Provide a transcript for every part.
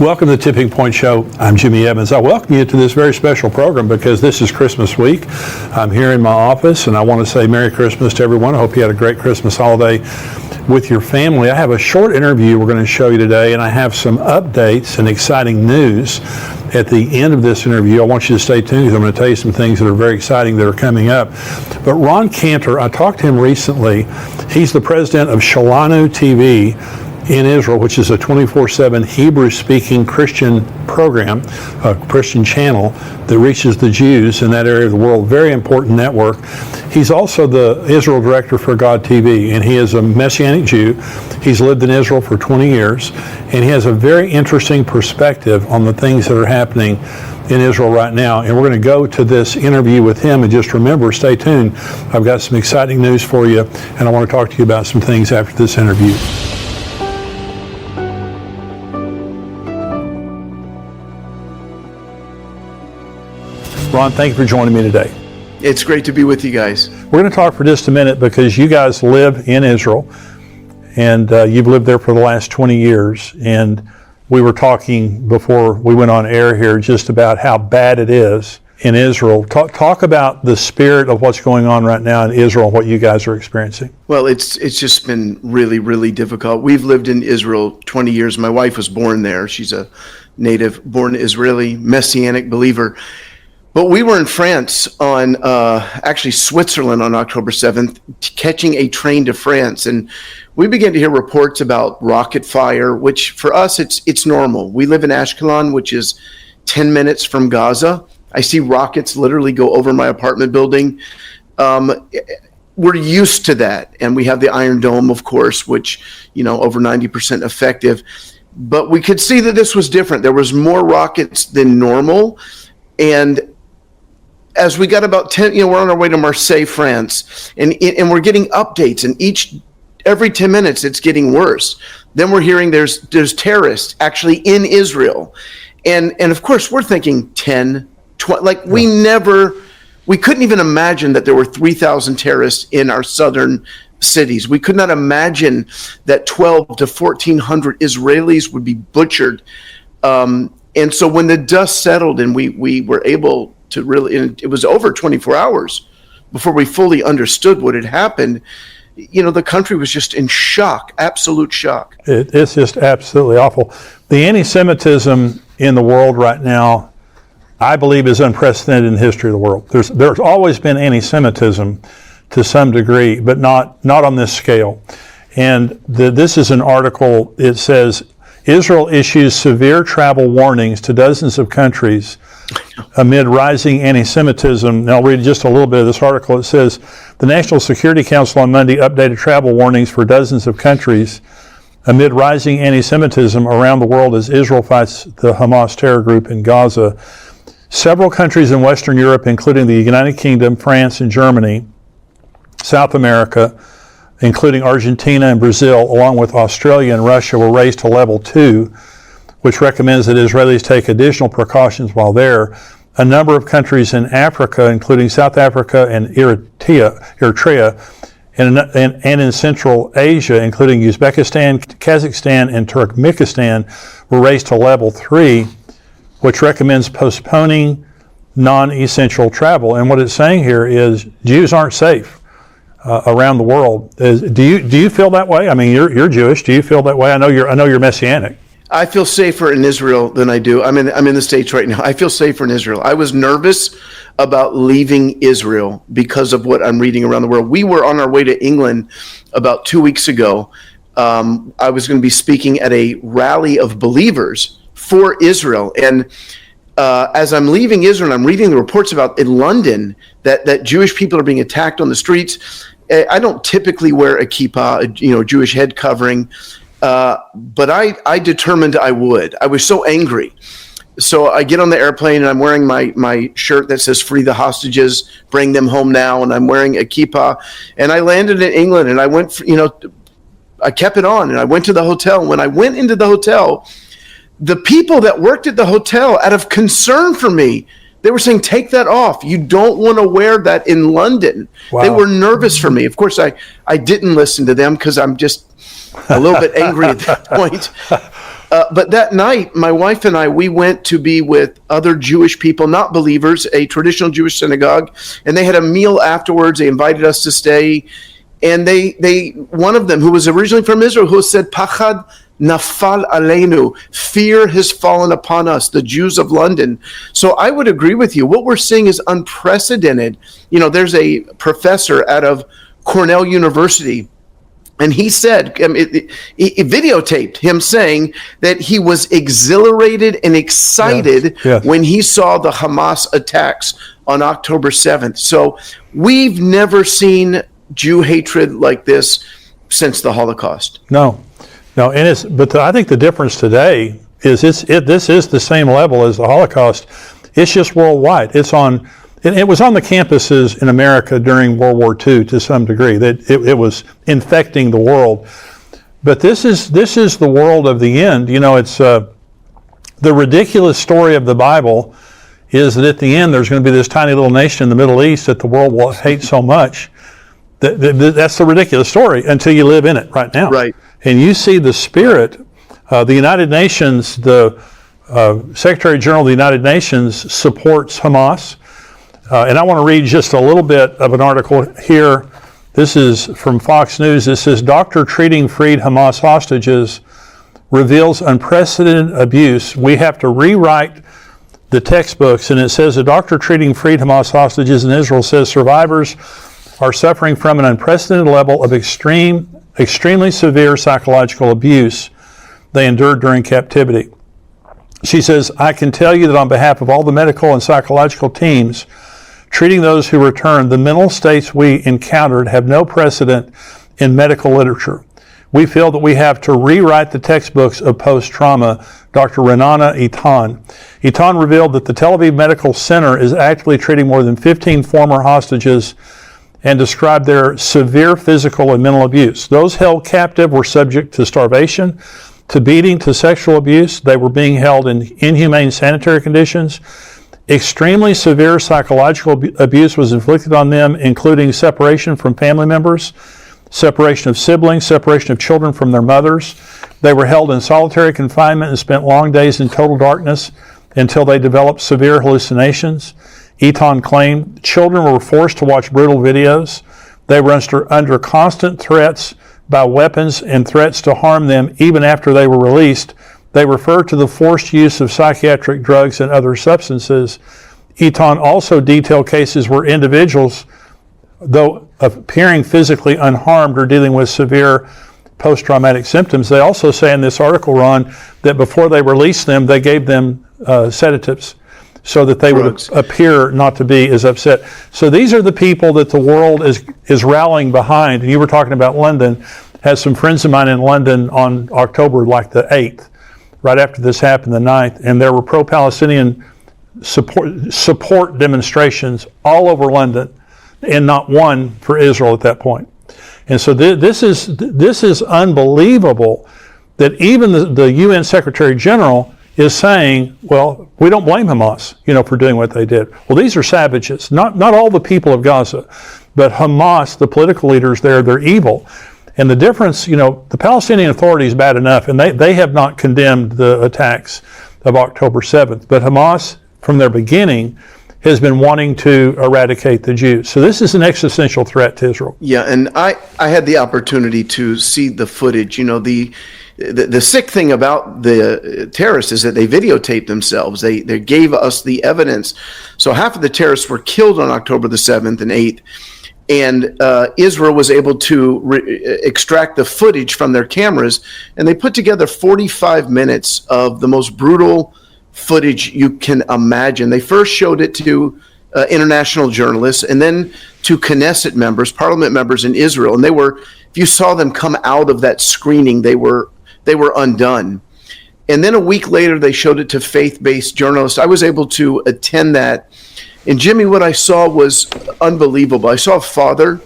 Welcome to the Tipping Point Show. I'm Jimmy Evans. I welcome you to this very special program because this is Christmas week. I'm here in my office and I want to say Merry Christmas to everyone. I hope you had a great Christmas holiday with your family. I have a short interview we're going to show you today, and I have some updates and exciting news at the end of this interview. I want you to stay tuned because I'm going to tell you some things that are very exciting that are coming up. But Ron Cantor, I talked to him recently. He's the president of Shalanu TV in Israel, which is a 24/7 Hebrew-speaking Christian program, a Christian channel that reaches the Jews in that area of the world. Very important network. He's also the Israel director for God TV, and he is a Messianic Jew. He's lived in Israel for 20 years, and he has a very interesting perspective on the things that are happening in Israel right now. And we're going to go to this interview with him, and just remember, stay tuned. I've got some exciting news for you, and I want to talk to you about some things after this interview. Ron, thank you for joining me today. It's great to be with you guys. We're going to talk for just a minute because you guys live in Israel, and you've lived there for the last 20 years. And we were talking before we went on air here just about how bad it is in Israel. Talk about the spirit of what's going on right now in Israel and what you guys are experiencing. Well, it's just been really, really difficult. We've lived in Israel 20 years. My wife was born there. She's a native born Israeli Messianic believer. But we were in France on, actually Switzerland on October 7th, catching a train to France. And we began to hear reports about rocket fire, which for us, it's normal. We live in Ashkelon, which is 10 minutes from Gaza. I see rockets literally go over my apartment building. We're used to that. And we have the Iron Dome, of course, which, over 90% effective. But we could see that this was different. There was more rockets than normal. And as we got about 10, we're on our way to Marseille, France, and we're getting updates, and every 10 minutes it's getting worse. Then we're hearing there's terrorists actually in Israel, and of course we're thinking 10, 20, like we couldn't even imagine that there were 3,000 terrorists in our southern cities. We could not imagine that 12 to 1,400 Israelis would be butchered. And so when the dust settled and we were able to really, and it was over 24 hours before we fully understood what had happened. The country was just in shock, absolute shock. It's just absolutely awful. The anti-Semitism in the world right now, I believe, is unprecedented in the history of the world. There's always been anti-Semitism to some degree, but not on this scale. And this is an article. It says, Israel issues severe travel warnings to dozens of countries amid rising anti-Semitism. And I'll read just a little bit of this article. It says, the National Security Council on Monday updated travel warnings for dozens of countries amid rising anti-Semitism around the world as Israel fights the Hamas terror group in Gaza. Several countries in Western Europe, including the United Kingdom, France, and Germany, South America, including Argentina and Brazil, along with Australia and Russia, were raised to level 2, which recommends that Israelis take additional precautions while there. A number of countries in Africa, including South Africa and Eritrea, and in Central Asia, including Uzbekistan, Kazakhstan, and Turkmenistan, were raised to level 3, which recommends postponing non-essential travel. And what it's saying here is Jews aren't safe around the world. Do you feel that way? I mean, you're Jewish. Do you feel that way? I know you're Messianic. I feel safer in Israel than I do. I'm in the States right now. I feel safer in Israel. I was nervous about leaving Israel because of what I'm reading around the world. We were on our way to England about 2 weeks ago. I was going to be speaking at a rally of believers for Israel. And as I'm leaving Israel, I'm reading the reports about in London that Jewish people are being attacked on the streets. I don't typically wear a kippah, Jewish head covering. But I determined I would. I was so angry. So I get on the airplane and I'm wearing my shirt that says "Free the hostages, bring them home now," and I'm wearing a kippah. And I landed in England and I went, I kept it on and I went to the hotel. When I went into the hotel, the people that worked at the hotel, out of concern for me, they were saying, take that off. You don't want to wear that in London. Wow. They were nervous for me. Of course, I didn't listen to them because I'm just a little bit angry at that point. but that night, my wife and I, we went to be with other Jewish people, not believers, a traditional Jewish synagogue, and they had a meal afterwards. They invited us to stay, and they one of them, who was originally from Israel, who said, "Pachad nafal aleinu," fear has fallen upon us, the Jews of London. So I would agree with you. What we're seeing is unprecedented. You know, there's a professor out of Cornell University, and he said, he videotaped him saying that he was exhilarated and excited Yes. when he saw the Hamas attacks on October 7th. So we've never seen Jew hatred like this since the Holocaust. No, and I think the difference today is this is the same level as the Holocaust. It's just worldwide. It was on the campuses in America during World War II to some degree. That it was infecting the world. But this is the world of the end. You know, it's the ridiculous story of the Bible is that at the end there's going to be this tiny little nation in the Middle East that the world will hate so much. That's the ridiculous story until you live in it right now. Right. And you see the spirit. The United Nations, the Secretary General of the United Nations supports Hamas. And I want to read just a little bit of an article here. This is from Fox News. It says, "Doctor treating freed Hamas hostages reveals unprecedented abuse. We have to rewrite the textbooks." And it says, "A doctor treating freed Hamas hostages in Israel says survivors are suffering from an unprecedented level of extremely severe psychological abuse they endured during captivity." She says, "I can tell you that on behalf of all the medical and psychological teams treating those who returned, the mental states we encountered have no precedent in medical literature. We feel that we have to rewrite the textbooks of post-trauma." Dr. Renana Eitan. Eitan revealed that the Tel Aviv Medical Center is actively treating more than 15 former hostages and described their severe physical and mental abuse. Those held captive were subject to starvation, to beating, to sexual abuse. They were being held in inhumane sanitary conditions. Extremely severe psychological abuse was inflicted on them, including separation from family members, separation of siblings, separation of children from their mothers. They were held in solitary confinement and spent long days in total darkness until they developed severe hallucinations. Eitan claimed children were forced to watch brutal videos. They were under constant threats by weapons and threats to harm them even after they were released. They refer to the forced use of psychiatric drugs and other substances. Eitan also detailed cases where individuals, though appearing physically unharmed, are dealing with severe post-traumatic symptoms. They also say in this article, Ron, that before they released them, they gave them sedatives so that they Drugs. would appear not to be as upset. So these are the people that the world is rallying behind. And you were talking about London. Had some friends of mine in London on October like the 8th. Right after this happened, the 9th, and there were pro-Palestinian support demonstrations all over London, and not one for Israel at that point. And so this is unbelievable that even the UN Secretary General is saying, well, we don't blame Hamas, for doing what they did. Well, these are savages. Not all the people of Gaza, but Hamas, the political leaders there, they're evil. And the difference, the Palestinian Authority is bad enough, and they have not condemned the attacks of October 7th. But Hamas, from their beginning, has been wanting to eradicate the Jews. So this is an existential threat to Israel. Yeah, and I had the opportunity to see the footage. The sick thing about the terrorists is that they videotaped themselves. They gave us the evidence. So half of the terrorists were killed on October the 7th and 8th. And Israel was able to extract the footage from their cameras, and they put together 45 minutes of the most brutal footage you can imagine. They first showed it to international journalists, and then to Knesset members, parliament members in Israel. And if you saw them come out of that screening, they were undone. And then a week later, they showed it to faith-based journalists. I was able to attend that. And Jimmy, what I saw was unbelievable. I saw a father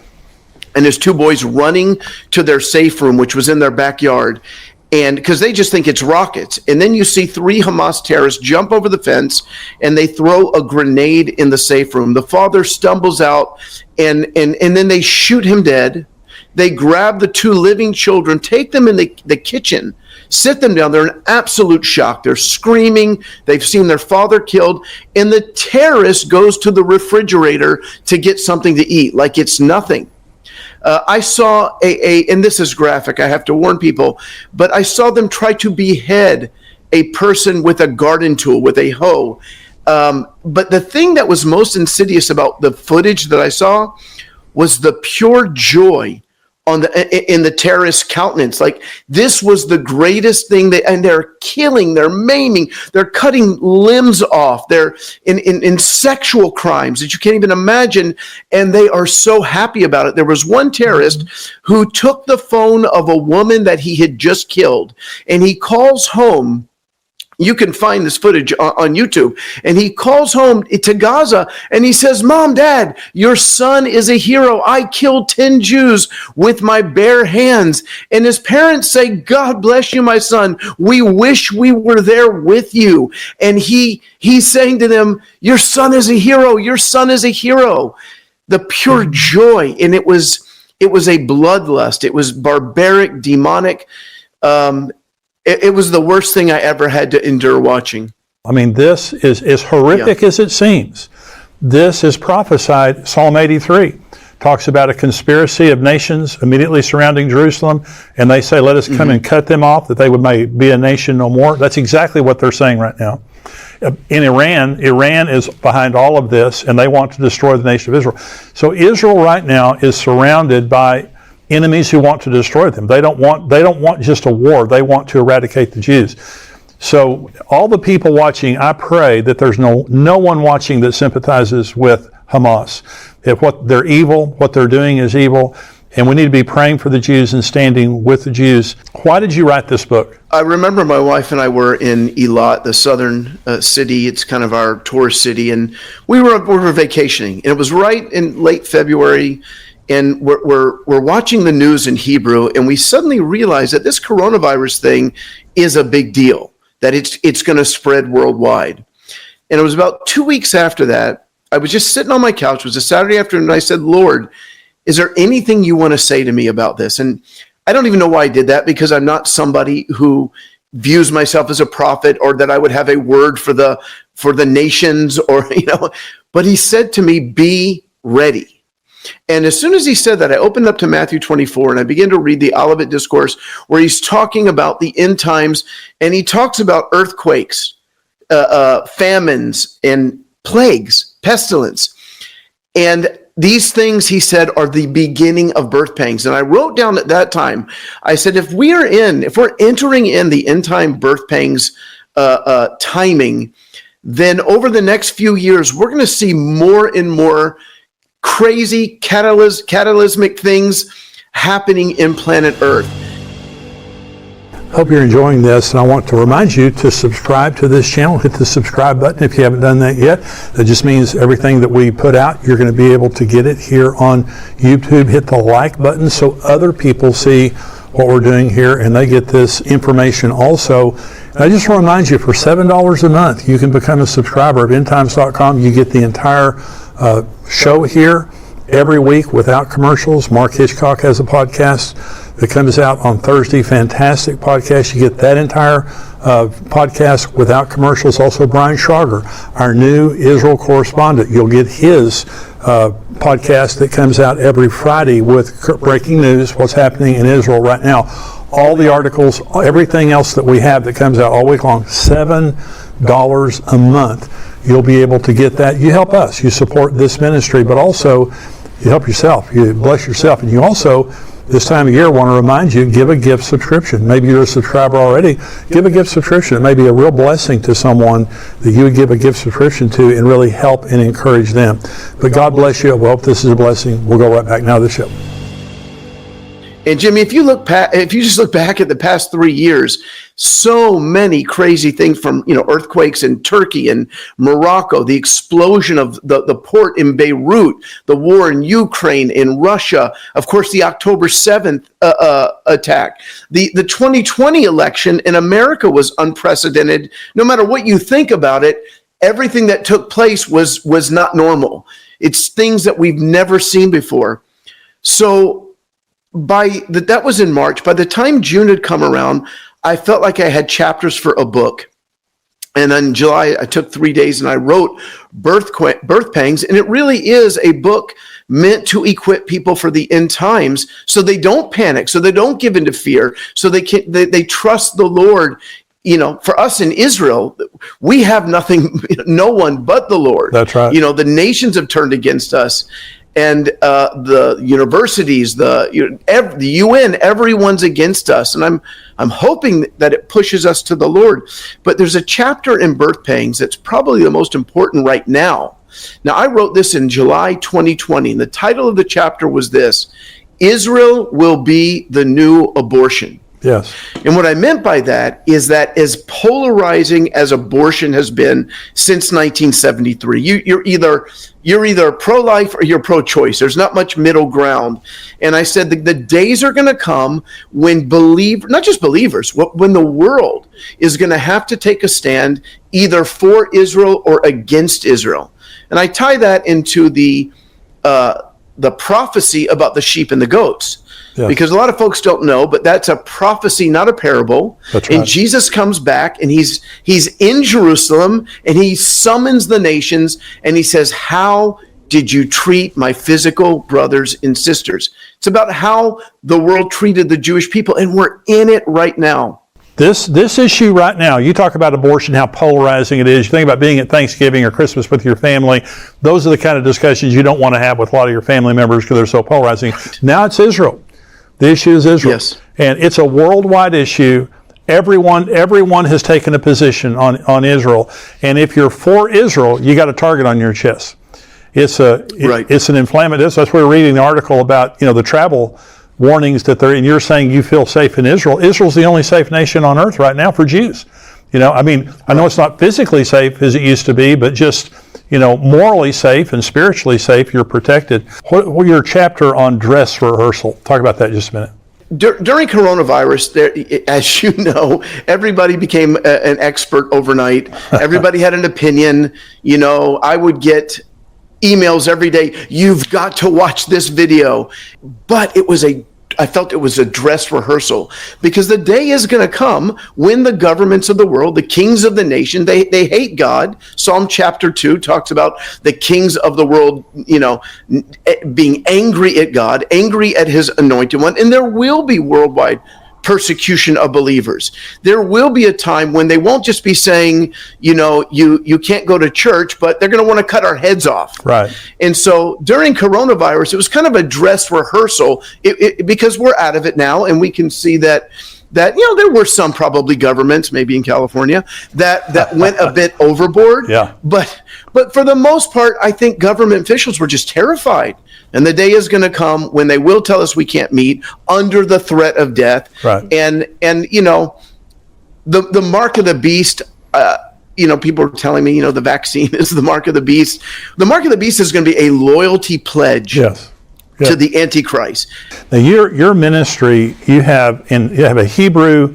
and his two boys running to their safe room, which was in their backyard, and because they just think it's rockets. And then you see 3 Hamas terrorists jump over the fence, and they throw a grenade in the safe room. The father stumbles out, and then they shoot him dead. They grab the 2 living children, take them in the kitchen, sit them down. They're in absolute shock. They're screaming. They've seen their father killed. And the terrorist goes to the refrigerator to get something to eat like it's nothing. I saw and this is graphic, I have to warn people, but I saw them try to behead a person with a garden tool, with a hoe. But the thing that was most insidious about the footage that I saw was the pure joy in the terrorist's countenance. Like, this was the greatest thing. And they're killing, they're maiming, they're cutting limbs off. They're in sexual crimes that you can't even imagine. And they are so happy about it. There was one terrorist who took the phone of a woman that he had just killed, and he calls home. You can find this footage on YouTube. And he calls home to Gaza and he says, "Mom, Dad, your son is a hero. I killed 10 Jews with my bare hands." And his parents say, "God bless you, my son. We wish we were there with you." And he's saying to them, "Your son is a hero. Your son is a hero." The pure joy. And it was a bloodlust. It was barbaric, demonic. It was the worst thing I ever had to endure watching. I mean, this is as horrific as it seems. This is prophesied. Psalm 83 talks about a conspiracy of nations immediately surrounding Jerusalem, and they say, "Let us come and cut them off, that they may be a nation no more." That's exactly what they're saying right now. In Iran is behind all of this, and they want to destroy the nation of Israel. So Israel right now is surrounded by enemies who want to destroy them. They don't want just a war. They want to eradicate the Jews. So all the people watching, I pray that there's no one watching that sympathizes with Hamas. If they're evil, what they're doing is evil, and we need to be praying for the Jews and standing with the Jews. Why did you write this book? I remember my wife and I were in Eilat, the southern city. It's kind of our tourist city, and we were vacationing. And it was right in late February. And we're watching the news in Hebrew, and we suddenly realize that this coronavirus thing is a big deal, that it's going to spread worldwide. And it was about 2 weeks after that, I was just sitting on my couch. It was a Saturday afternoon, and I said, "Lord, is there anything you want to say to me about this?" And I don't even know why I did that, because I'm not somebody who views myself as a prophet, or that I would have a word for the nations, or, but he said to me, "Be ready." And as soon as he said that, I opened up to Matthew 24 and I began to read the Olivet Discourse, where he's talking about the end times, and he talks about earthquakes, famines, and plagues, pestilence. And these things, he said, are the beginning of birth pangs. And I wrote down at that time, I said, if we're entering in the end time birth pangs timing, then over the next few years, we're going to see more and more crazy catalysmic things happening in planet Earth. Hope you're enjoying this, and I want to remind you to subscribe to this channel. Hit the subscribe button if you haven't done that yet. That just means everything that we put out, you're going to be able to get it here on YouTube. Hit the like button so other people see what we're doing here and they get this information also. And I just want to remind you, for $7 a month, you can become a subscriber of endtimes.com. You get the entire show here every week without commercials. Mark Hitchcock has a podcast that comes out on Thursday. Fantastic podcast. You get that entire podcast without commercials. Also, Brian Schrager, our new Israel correspondent. You'll get his podcast that comes out every Friday with breaking news, what's happening in Israel right now. All the articles, everything else that we have that comes out all week long, $7 a month. You'll be able to get that. You help us. You support this ministry, but also you help yourself. You bless yourself. And you also, this time of year, want to remind you, give a gift subscription. Maybe you're a subscriber already. Give a gift subscription. It may be a real blessing to someone that you would give a gift subscription to and really help and encourage them. But God bless you. We hope this is a blessing. We'll go right back now to the show. And Jimmy, if you just look back at the past 3 years, so many crazy things, from earthquakes in Turkey and Morocco, the explosion of the port in Beirut, the war in Ukraine, in Russia, of course, the October 7th attack, the 2020 election in America was unprecedented. No matter what you think about it, everything that took place was not normal. It's things that we've never seen before. So that was in March. By the time June had come around, I felt like I had chapters for a book. And in July, I took 3 days and I wrote Birth Pangs. And it really is a book meant to equip people for the end times so they don't panic, so they don't give into fear, so they trust the Lord. For us in Israel, we have nothing, no one but the Lord. That's right. The nations have turned against us. And the universities, the UN, everyone's against us, and I'm hoping that it pushes us to the Lord. But there's a chapter in Birth Pangs that's probably the most important right now. Now, I wrote this in July 2020, and the title of the chapter was this: Israel will be the new abortion. Yes. And what I meant by that is that as polarizing as abortion has been since 1973, you're either pro-life or you're pro-choice. There's not much middle ground. And I said that the days are going to come when not just believers, when the world is going to have to take a stand either for Israel or against Israel. And I tie that into the prophecy about the sheep and the goats. Yes. Because a lot of folks don't know, but that's a prophecy, not a parable. That's right. And Jesus comes back and he's in Jerusalem and he summons the nations and he says, how did you treat my physical brothers and sisters? It's about how the world treated the Jewish people, and we're in it right now. This issue right now, you talk about abortion, how polarizing it is. You think about being at Thanksgiving or Christmas with your family. Those are the kind of discussions you don't want to have with a lot of your family members because they're so polarizing. Now it's Israel. The issue is Israel. Yes. And it's a worldwide issue. Everyone has taken a position on Israel. And if you're for Israel, you got a target on your chest. It's an inflammatory. That's why we're reading the article about the travel warnings that they're, and you're saying you feel safe in Israel. Israel's the only safe nation on earth right now for Jews. I know it's not physically safe as it used to be, but just morally safe and spiritually safe, you're protected. What your chapter on dress rehearsal? Talk about that just a minute. During coronavirus, as you know, everybody became an expert overnight. Everybody had an opinion. I would get emails every day. You've got to watch this video. But I felt it was a dress rehearsal, because the day is going to come when the governments of the world, the kings of the nation, they hate God. Psalm chapter 2 talks about the kings of the world, being angry at God, angry at his anointed one. And there will be worldwide persecution of believers. There will be a time when they won't just be saying, you can't go to church, but they're going to want to cut our heads off. Right. And so during coronavirus, it was kind of a dress rehearsal because we're out of it now, and we can see that there were some probably governments, maybe in California, that went a bit overboard. Yeah. But for the most part, I think government officials were just terrified. And the day is going to come when they will tell us we can't meet under the threat of death. Right. And the mark of the beast, people are telling me, the vaccine is the mark of the beast. The mark of the beast is going to be a loyalty pledge. Yes. To the Antichrist. Now, your ministry, you have a Hebrew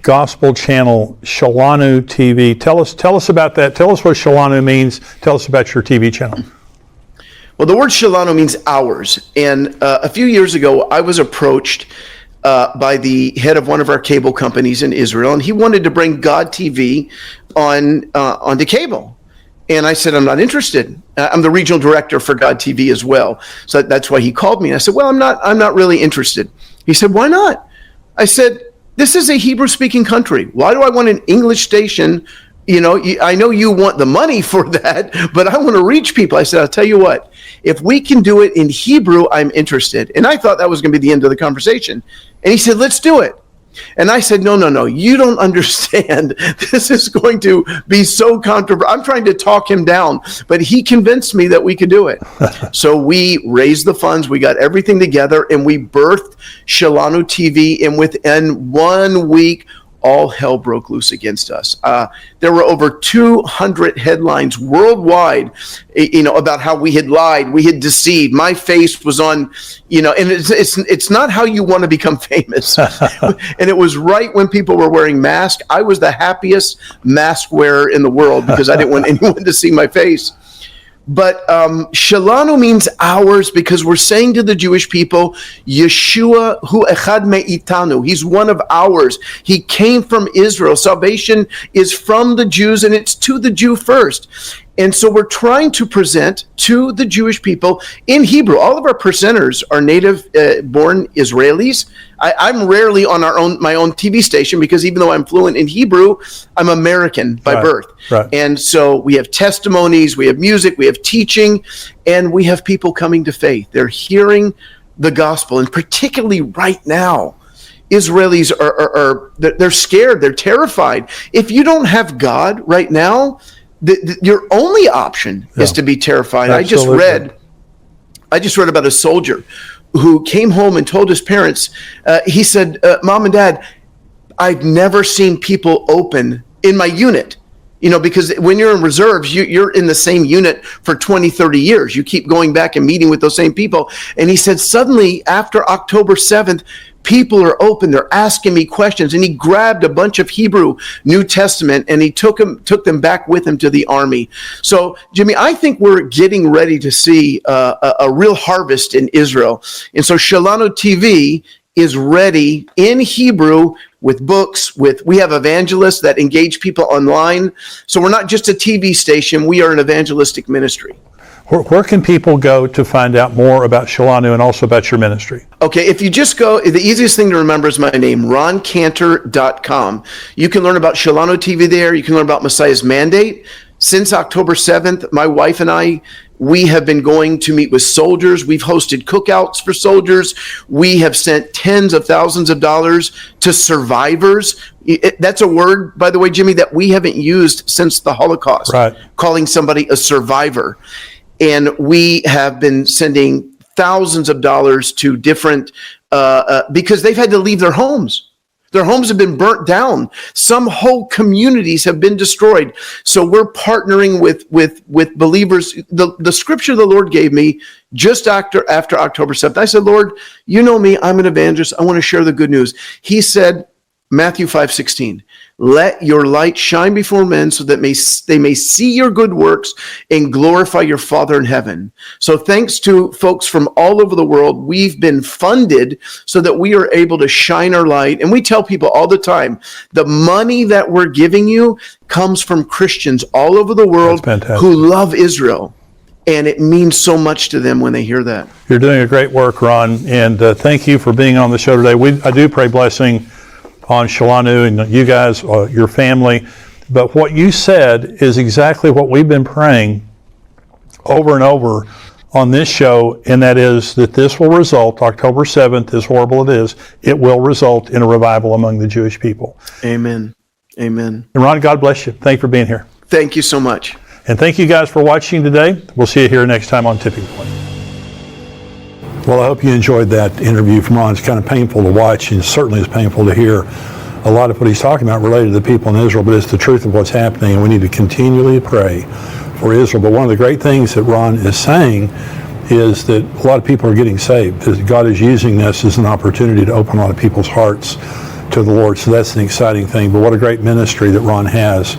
gospel channel, Shalanu TV. Tell us about that. Tell us what Shalanu means. Tell us about your TV channel. Well, the word Shalanu means ours. And a few years ago, I was approached by the head of one of our cable companies in Israel, and he wanted to bring God TV onto cable. And I said, I'm not interested. I'm the regional director for God TV as well. So that's why he called me. And I said, well, I'm not really interested. He said, why not? I said, this is a Hebrew-speaking country. Why do I want an English station? I know you want the money for that, but I want to reach people. I said, I'll tell you what, if we can do it in Hebrew, I'm interested. And I thought that was going to be the end of the conversation. And he said, let's do it. And I said, no, you don't understand. This is going to be so controversial. I'm trying to talk him down, but he convinced me that we could do it. So we raised the funds, we got everything together, and we birthed Shalanu TV. And within 1 week, all hell broke loose against us. There were over 200 headlines worldwide, about how we had lied, we had deceived. My face was on, and it's not how you want to become famous. And it was right when people were wearing masks. I was the happiest mask wearer in the world because I didn't want anyone to see my face. But Shalanu means ours because we're saying to the Jewish people, Yeshua hu echad me'itanu. He's one of ours. He came from Israel. Salvation is from the Jews, and it's to the Jew first. And so we're trying to present to the Jewish people in Hebrew. All of our presenters are native-born Israelis. I'm rarely on my own TV station because even though I'm fluent in Hebrew, I'm American by birth. Right. And so we have testimonies, we have music, we have teaching, and we have people coming to faith. They're hearing the gospel, and particularly right now, Israelis they're scared, they're terrified. If you don't have God right now, your only option is to be terrified. Absolutely. I just read about a soldier who came home and told his parents, he said, Mom and Dad, I've never seen people open in my unit. Because when you're in reserves, you're in the same unit for 20, 30 years. You keep going back and meeting with those same people. And he said, suddenly, after October 7th, people are open. They're asking me questions. And he grabbed a bunch of Hebrew New Testament and he took them back with him to the army. So, Jimmy, I think we're getting ready to see a real harvest in Israel. And so Shalanu TV is ready in Hebrew with books, we have evangelists that engage people online. So we're not just a TV station, we are an evangelistic ministry. Where can people go to find out more about Shalanu and also about your ministry? Okay, if you just go, the easiest thing to remember is my name, roncantor.com. You can learn about Shalanu TV there. You can learn about Messiah's Mandate. Since October 7th, my wife and I, we have been going to meet with soldiers. We've hosted cookouts for soldiers. We have sent tens of thousands of dollars to survivors. That's a word, by the way, Jimmy, that we haven't used since the Holocaust, right. Calling somebody a survivor. And we have been sending thousands of dollars to different, because they've had to leave their homes. Their homes have been burnt down. Some whole communities have been destroyed. So we're partnering with believers. The scripture the Lord gave me just after October 7th, I said, Lord, you know me, I'm an evangelist. I want to share the good news. He said, Matthew 5:16, let your light shine before men so that they may see your good works and glorify your Father in heaven. So thanks to folks from all over the world, we've been funded so that we are able to shine our light. And we tell people all the time, the money that we're giving you comes from Christians all over the world who love Israel. And it means so much to them when they hear that. You're doing a great work, Ron, and thank you for being on the show today. I do pray blessing on Shalanu and you guys, your family. But what you said is exactly what we've been praying over and over on this show, and that is that this will result, October 7th, as horrible it is, it will result in a revival among the Jewish people. Amen. Amen. And Ron, God bless you. Thank you for being here. Thank you so much. And thank you guys for watching today. We'll see you here next time on Tipping Point. Well, I hope you enjoyed that interview from Ron. It's kind of painful to watch, and certainly it's painful to hear a lot of what he's talking about related to the people in Israel, but it's the truth of what's happening, and we need to continually pray for Israel. But one of the great things that Ron is saying is that a lot of people are getting saved. God is using this as an opportunity to open a lot of people's hearts to the Lord, so that's an exciting thing. But what a great ministry that Ron has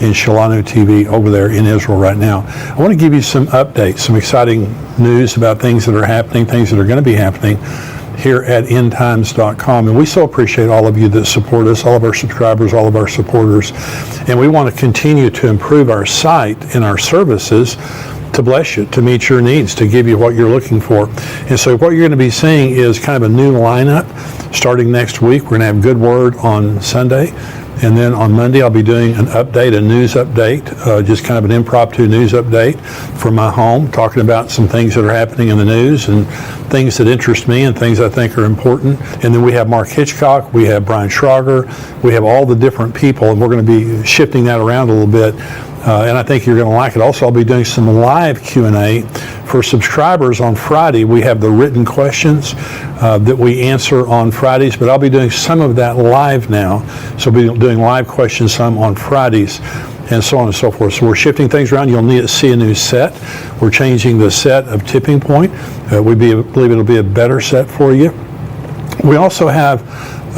in Shalanu TV over there in Israel right now. I want to give you some updates, some exciting news about things that are happening, things that are going to be happening here at endtimes.com. And we so appreciate all of you that support us, all of our subscribers, all of our supporters. And we want to continue to improve our site and our services to bless you, to meet your needs, to give you what you're looking for. And so what you're going to be seeing is kind of a new lineup starting next week. We're going to have Good Word on Sunday. And then on Monday, I'll be doing an update, a news update, just kind of an impromptu news update from my home, talking about some things that are happening in the news and things that interest me and things I think are important. And then we have Mark Hitchcock, we have Brian Schrager, we have all the different people, and we're going to be shifting that around a little bit. And I think you're going to like it. Also, I'll be doing some live Q&A for subscribers on Friday. We have the written questions that we answer on Fridays, but I'll be doing some of that live now. So I'll be doing live questions some on Fridays and so on and so forth. So we're shifting things around. You'll need to see a new set. We're changing the set of Tipping Point. We believe it'll be a better set for you. We also have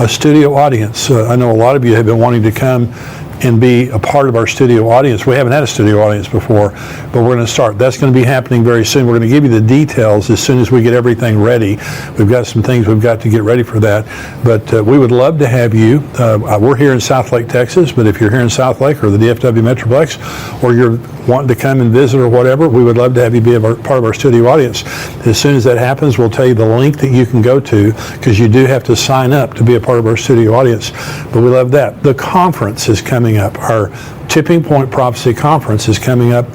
a studio audience. I know a lot of you have been wanting to come and be a part of our studio audience. We haven't had a studio audience before, but we're going to start. That's going to be happening very soon. We're going to give you the details as soon as we get everything ready. We've got some things we've got to get ready for that, but we would love to have you. We're here in Southlake, Texas, but if you're here in Southlake or the DFW Metroplex, or you're wanting to come and visit or whatever, we would love to have you be part of our studio audience. As soon as that happens, we'll tell you the link that you can go to, because you do have to sign up to be a part of our studio audience. But we love that. The conference is coming up. Our Tipping Point Prophecy Conference is coming up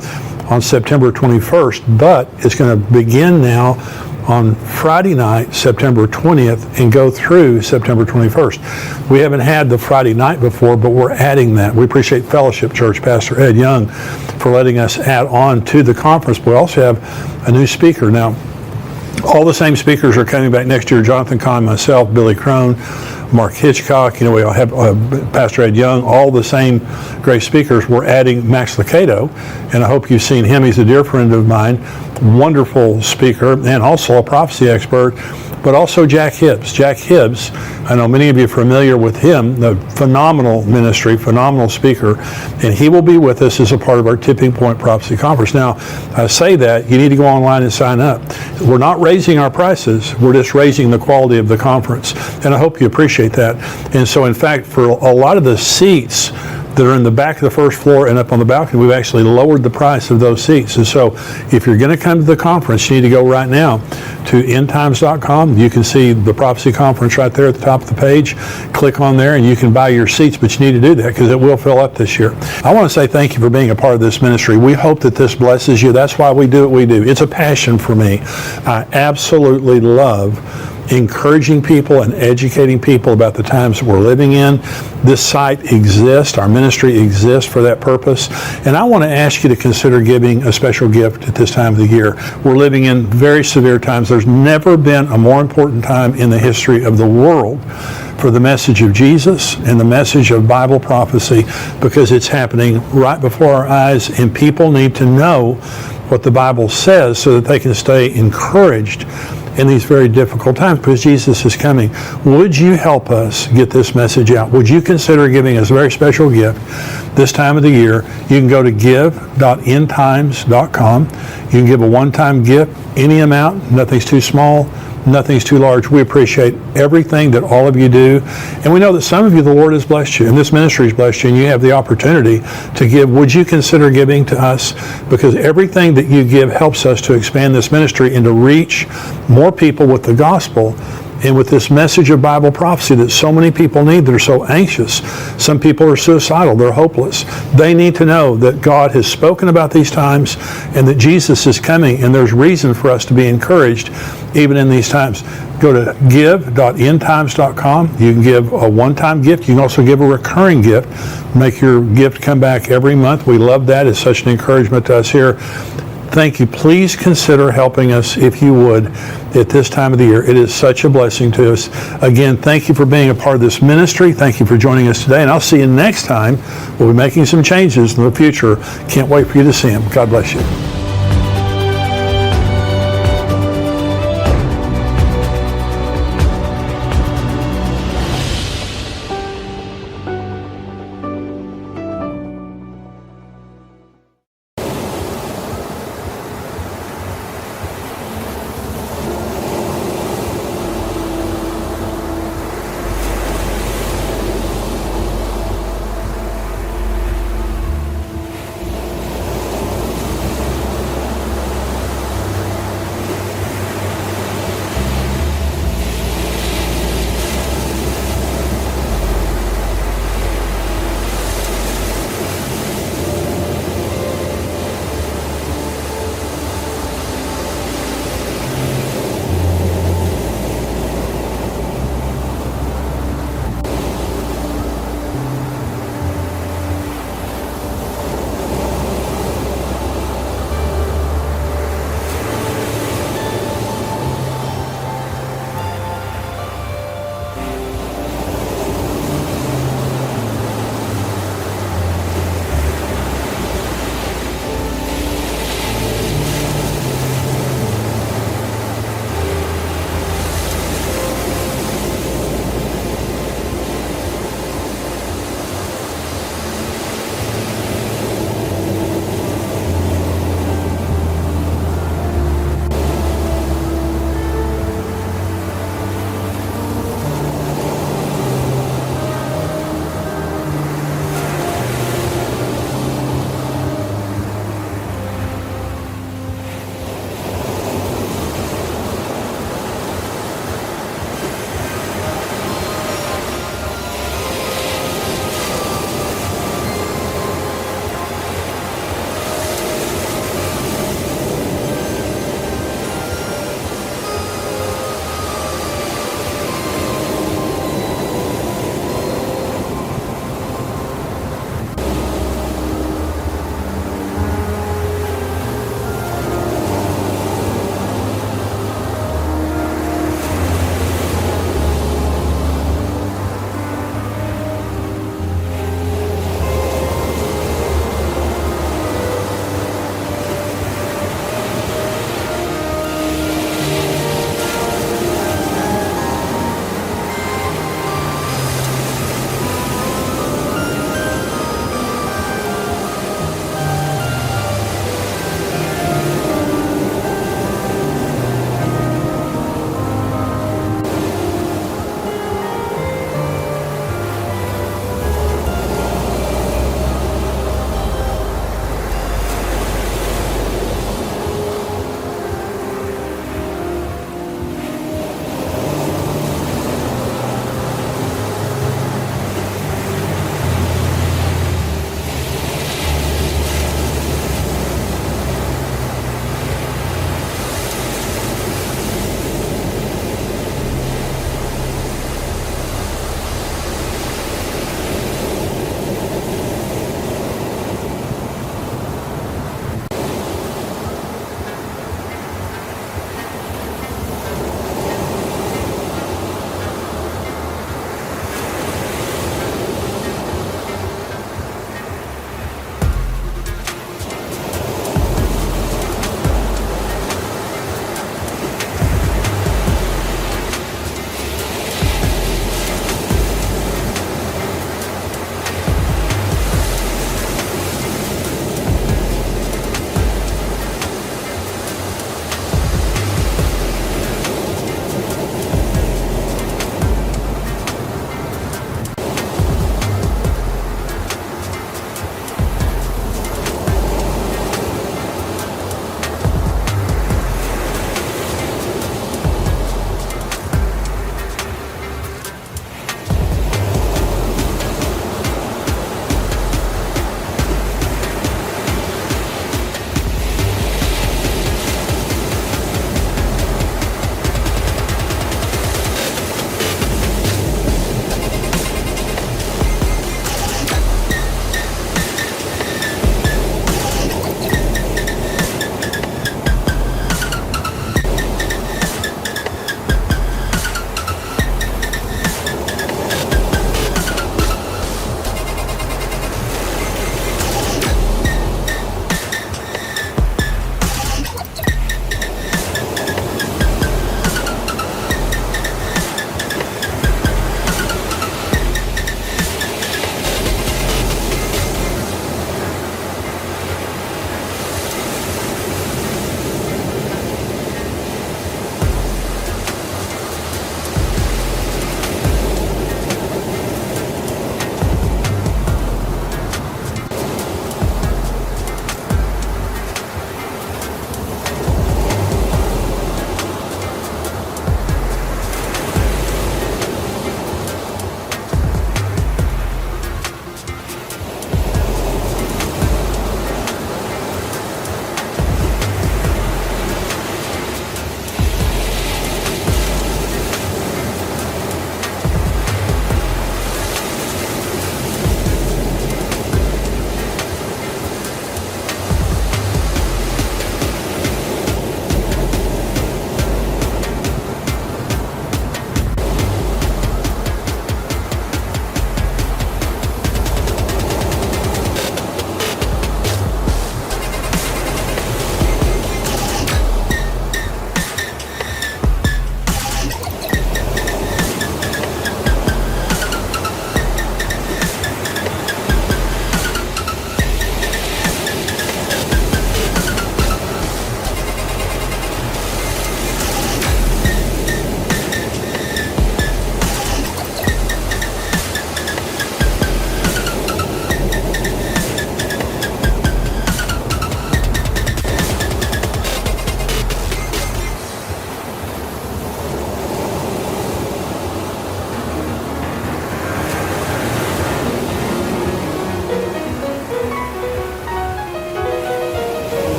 on September 21st, but it's going to begin now on Friday night, September 20th, and go through September 21st. We haven't had the Friday night before, but we're adding that. We appreciate Fellowship Church, Pastor Ed Young, for letting us add on to the conference. But we also have a new speaker. Now, all the same speakers are coming back next year. Jonathan Kahn, myself, Billy Crone, Mark Hitchcock, we all have Pastor Ed Young, all the same great speakers. We're adding Max Lucado, and I hope you've seen him. He's a dear friend of mine, wonderful speaker, and also a prophecy expert, but also Jack Hibbs. Jack Hibbs, I know many of you are familiar with him, the phenomenal ministry, phenomenal speaker, and he will be with us as a part of our Tipping Point Prophecy Conference. Now, I say that, you need to go online and sign up. We're not raising our prices, we're just raising the quality of the conference, and I hope you appreciate that. And so, in fact, for a lot of the seats that are in the back of the first floor and up on the balcony, we've actually lowered the price of those seats. And so if you're going to come to the conference, you need to go right now to endtimes.com. You can see the prophecy conference right there at the top of the page. Click on there and you can buy your seats, but you need to do that because it will fill up this year. I want to say thank you for being a part of this ministry. We hope that this blesses you. That's why we do what we do. It's a passion for me. I absolutely love encouraging people and educating people about the times that we're living in. This site exists, our ministry exists for that purpose, and I want to ask you to consider giving a special gift at this time of the year. We're living in very severe times. There's never been a more important time in the history of the world for the message of Jesus and the message of Bible prophecy, because it's happening right before our eyes, and people need to know what the Bible says so that they can stay encouraged in these very difficult times, because Jesus is coming. Would you help us get this message out? Would you consider giving us a very special gift this time of the year? You can go to give.endtimes.com. You can give a one-time gift, any amount. Nothing's too small, nothing's too large. We appreciate everything that all of you do. And we know that some of you, the Lord has blessed you, and this ministry has blessed you, and you have the opportunity to give. Would you consider giving to us? Because everything that you give helps us to expand this ministry and to reach more people with the gospel and with this message of Bible prophecy that so many people need, that are so anxious. Some people are suicidal, they're hopeless. They need to know that God has spoken about these times and that Jesus is coming, and there's reason for us to be encouraged even in these times. Go to give.endtimes.com. You can give a one-time gift. You can also give a recurring gift. Make your gift come back every month. We love that. It's such an encouragement to us here. Thank you. Please consider helping us, if you would, at this time of the year. It is such a blessing to us. Again, thank you for being a part of this ministry. Thank you for joining us today, and I'll see you next time. We'll be making some changes in the future. Can't wait for you to see them. God bless you.